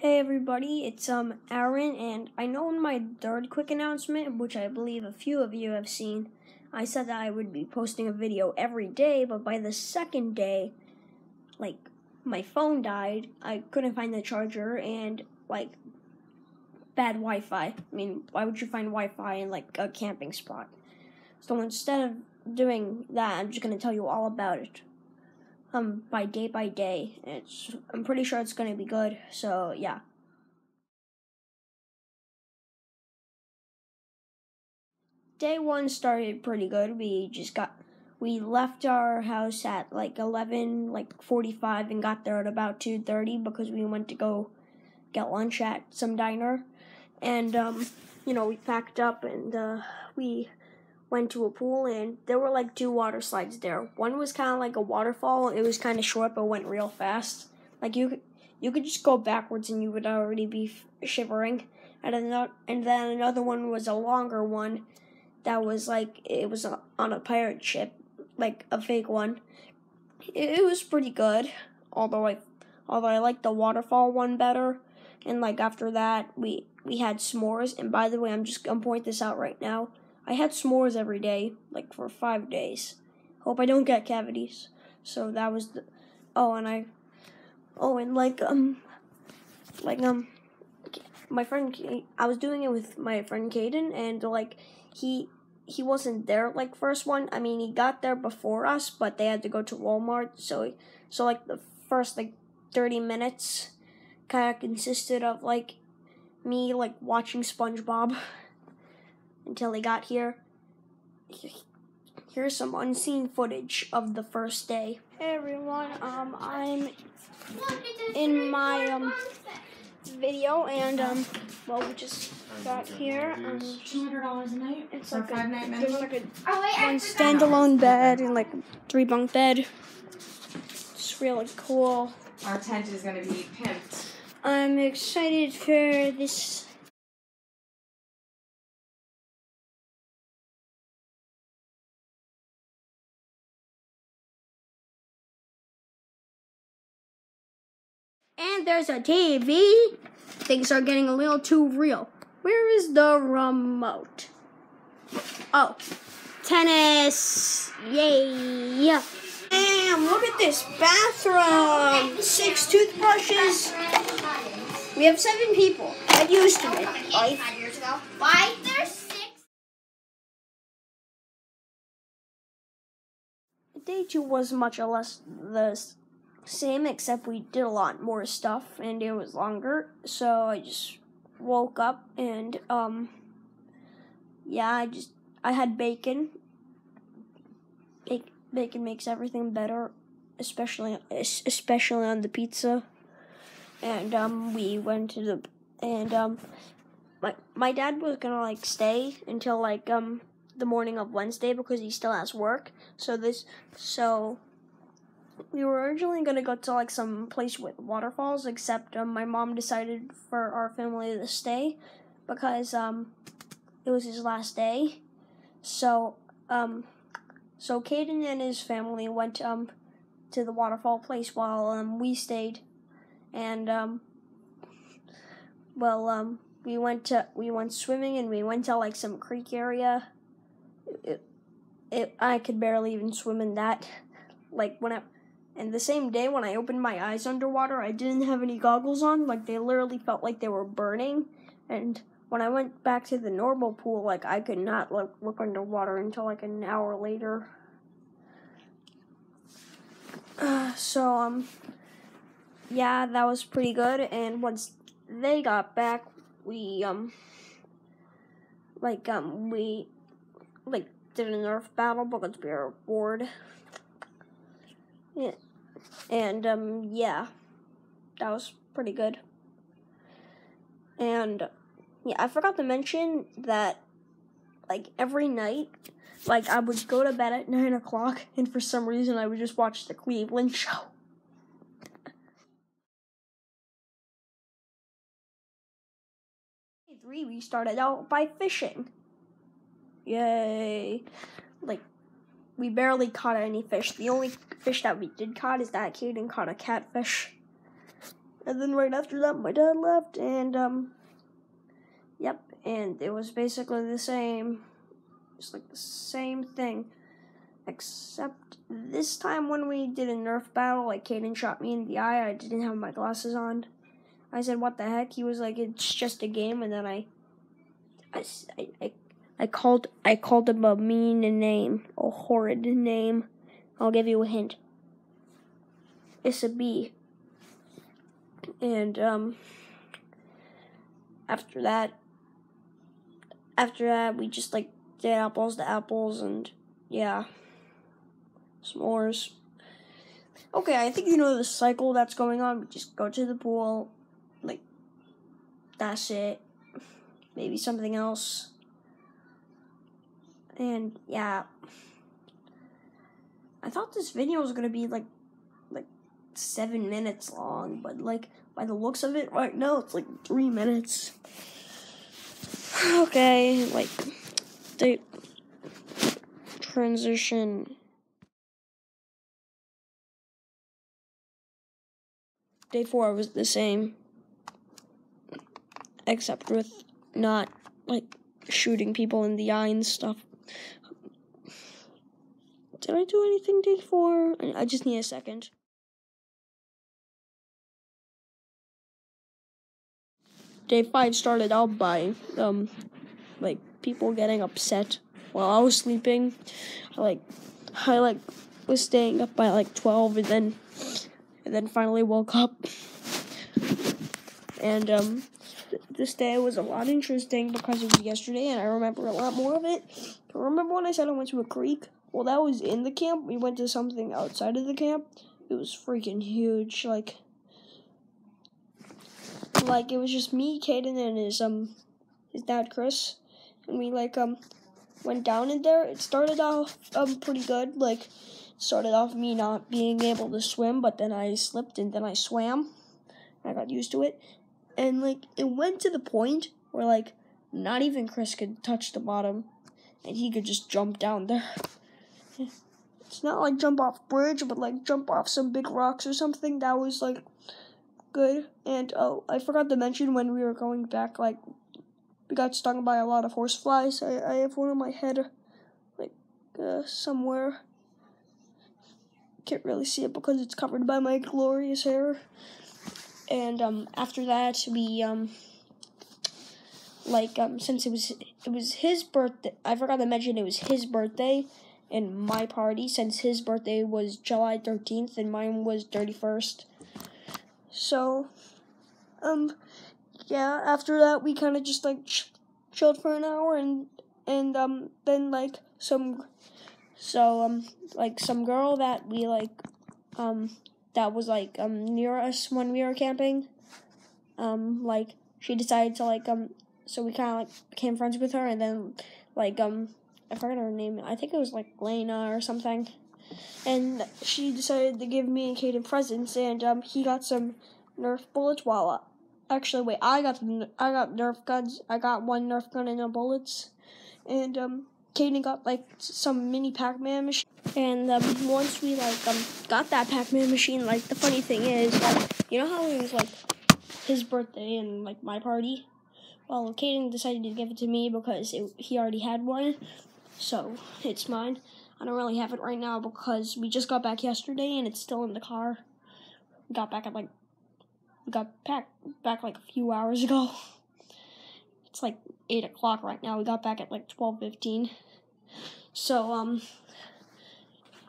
Hey everybody, it's Aaron, and I know in my third quick announcement, which I believe a few of you have seen, I said that I would be posting a video every day, but by the second day, my phone died, I couldn't find the charger, and bad Wi-Fi. I mean, why would you find Wi-Fi in a camping spot? So instead of doing that, I'm just gonna tell you all about it. By day. I'm pretty sure it's gonna be good, so yeah. Day one started pretty good. We left our house at 11:45 and got there at about 2:30 because we went to go get lunch at some diner. And we packed up and we went to a pool, and there were two water slides there. One was kind of like a waterfall. It was kind of short but went real fast. You could just go backwards and you would already be shivering. And then another one was a longer one that was it was on a pirate ship, like a fake one. It was pretty good, although I like the waterfall one better. And after that, we had s'mores. And by the way, I'm just gonna point this out right now. I had s'mores every day, for 5 days. Hope I don't get cavities. So that was my friend, I was doing it with my friend Caden, and he wasn't there first one. I mean, he got there before us, but they had to go to Walmart. So the first 30 minutes kind of consisted of me watching SpongeBob until he got here. Here's some unseen footage of the first day. Hey everyone, I'm in my video, and we just got here. $200 a night. It's there's one standalone bed and a 3-bunk bed. It's really cool. Our tent is gonna be pimped. I'm excited for this. And there's a TV. Things are getting a little too real. Where is the remote? Oh, tennis. Yay. Damn, look at this bathroom. 6 toothbrushes. We have 7 people. Get used to it. 5 years ago. Why? There's 6. Day 2 was much or less the same, except we did a lot more stuff and it was longer. So I just woke up and I had bacon. Bacon makes everything better, especially on the pizza. And we went to my dad was gonna stay until the morning of Wednesday because he still has work. So we were originally gonna go to some place with waterfalls, except my mom decided for our family to stay because it was his last day. So Caden and his family went to the waterfall place while we stayed, and we went swimming, and we went to some creek area. I could barely even swim in that. And the same day when I opened my eyes underwater, I didn't have any goggles on. They literally felt like they were burning. And when I went back to the normal pool, I could not look underwater until an hour later. Yeah, that was pretty good. And once they got back, we did a Nerf battle because we were bored. Yeah. And that was pretty good. And I forgot to mention that every night, I would go to bed at 9 o'clock, and for some reason I would just watch the Cleveland show. Day 3, we started out by fishing. Yay. We barely caught any fish. The only fish that we did caught is that Caden caught a catfish. And then right after that, my dad left, and yep, and it was basically the same, just like the same thing, except this time when we did a Nerf battle, like Caden shot me in the eye, I didn't have my glasses on. I said, "What the heck?" He was like, "It's just a game," and then I called him a mean name, a horrid name. I'll give you a hint. It's a B. And after that we just like did apples to apples, and yeah, s'mores. Okay, I think you know the cycle that's going on. We just go to the pool, like, that's it. Maybe something else. And yeah, I thought this video was gonna be like 7 minutes long, but like by the looks of it right now, it's like 3 minutes. Okay, like the transition. Day 4 was the same, except with not like shooting people in the eye and stuff. Did I do anything day 4? I just need a second. Day 5 started out by like people getting upset while I was sleeping. I was staying up by like 12, and then finally woke up. And this day was a lot interesting because it was yesterday, and I remember a lot more of it. Remember when I said I went to a creek? Well, that was in the camp. We went to something outside of the camp. It was freaking huge. Like it was just me, Caden, and his dad, Chris, and we went down in there. It started off pretty good. Like, started off me not being able to swim, but then I slipped and then I swam. I got used to it, and like it went to the point where like not even Chris could touch the bottom, and he could just jump down there. It's not like jump off bridge, but like jump off some big rocks or something. That was like good. And oh, I forgot to mention when we were going back, like we got stung by a lot of horseflies. I have one on my head, like somewhere. Can't really see it because it's covered by my glorious hair. And after that, we since it was his birthday, I forgot to mention it was his birthday and my party, since his birthday was July 13th and mine was 31st. So, yeah, after that we kind of just like chilled for an hour, and then like some girl that we that was near us when we were camping, she decided to so we kind of became friends with her, and then I forgot her name. I think it was Lena or something. And she decided to give me and Caden presents, and he got some Nerf bullets. I got Nerf guns. I got one Nerf gun and no bullets, and Caden got some mini Pac-Man machine. And once we got that Pac-Man machine, the funny thing is, you know how it was his birthday and my party. Well, Caden decided to give it to me because he already had one, so it's mine. I don't really have it right now because we just got back yesterday and it's still in the car. We got back back a few hours ago. It's 8 o'clock right now. We got back at 12:15. So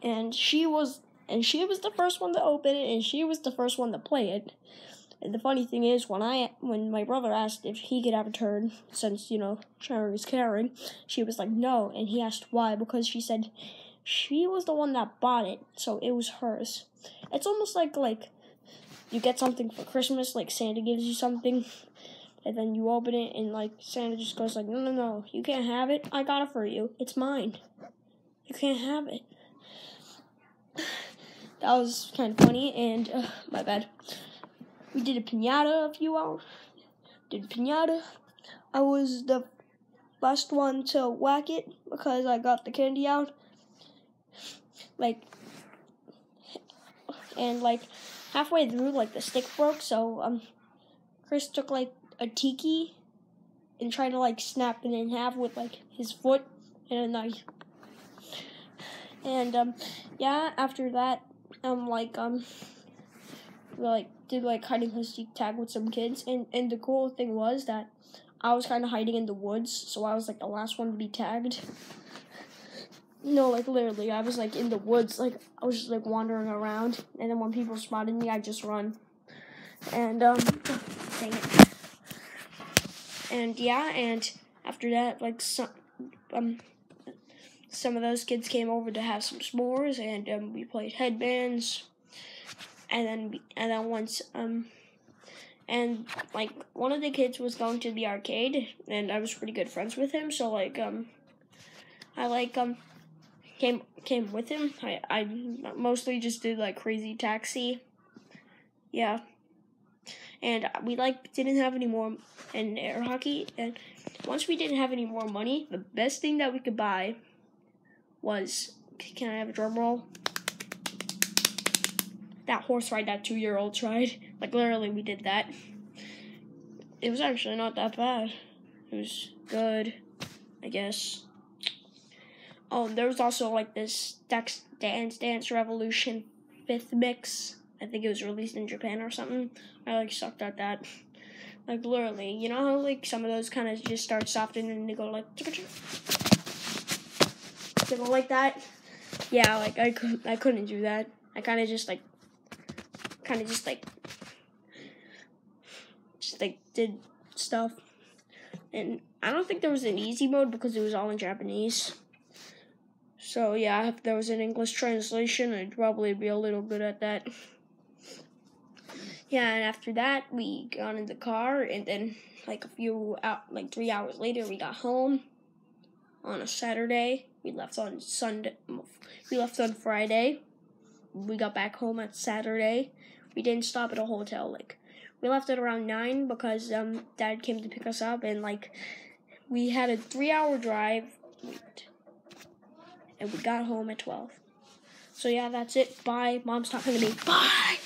and she was the first one to open it, and she was the first one to play it. And the funny thing is, when my brother asked if he could have a turn, since sharing is caring, she was like no, and he asked why, because she said she was the one that bought it, so it was hers. It's almost like you get something for Christmas, Santa gives you something, and then you open it, and Santa just goes no, you can't have it. I got it for you. It's mine. You can't have it. That was kind of funny, and my bad. We did a piñata a few hours. I was the last one to whack it because I got the candy out. halfway through, like, the stick broke, so, Chris took, like, a tiki and tried to, like, snap it in half with, like, his foot and a knife. And, yeah, after that, we, like, did, like, hide and seek tag with some kids, and the cool thing was that I was kind of hiding in the woods, so I was, like, the last one to be tagged. No, like, literally, I was, like, in the woods, like, I was just, like, wandering around, and then when people spotted me, I'd just run. And, dang it. And, yeah, and after that, like, some of those kids came over to have some s'mores, and, we played headbands, and then once, and, like, one of the kids was going to the arcade, and I was pretty good friends with him, so, like, I, like, came with him. I mostly just did, like, Crazy Taxi. Yeah. And we, like, didn't have any more in air hockey, and once we didn't have any more money, the best thing that we could buy was, can I have a drum roll? That horse ride that 2-year-old tried. Like, literally, we did that. It was actually not that bad. It was good, I guess. Oh, there was also, like, this Dance Dance Revolution 5th mix. I think it was released in Japan or something. I, like, sucked at that. Like, literally, you know how, like, some of those kind of just start soft and then they go, like, they go like that? Yeah, like, I couldn't do that. I kind of just did stuff. And I don't think there was an easy mode because it was all in Japanese. So, yeah, if there was an English translation, I'd probably be a little good at that. Yeah, and after that, we got in the car, and then, like, 3 hours later, we got home on a Saturday. We left on Friday. We got back home on Saturday. We didn't stop at a hotel. Like, we left at around 9 because Dad came to pick us up, and, like, we had a 3-hour drive, and we got home at 12. So, yeah, that's it. Bye. Mom's talking to me. Bye.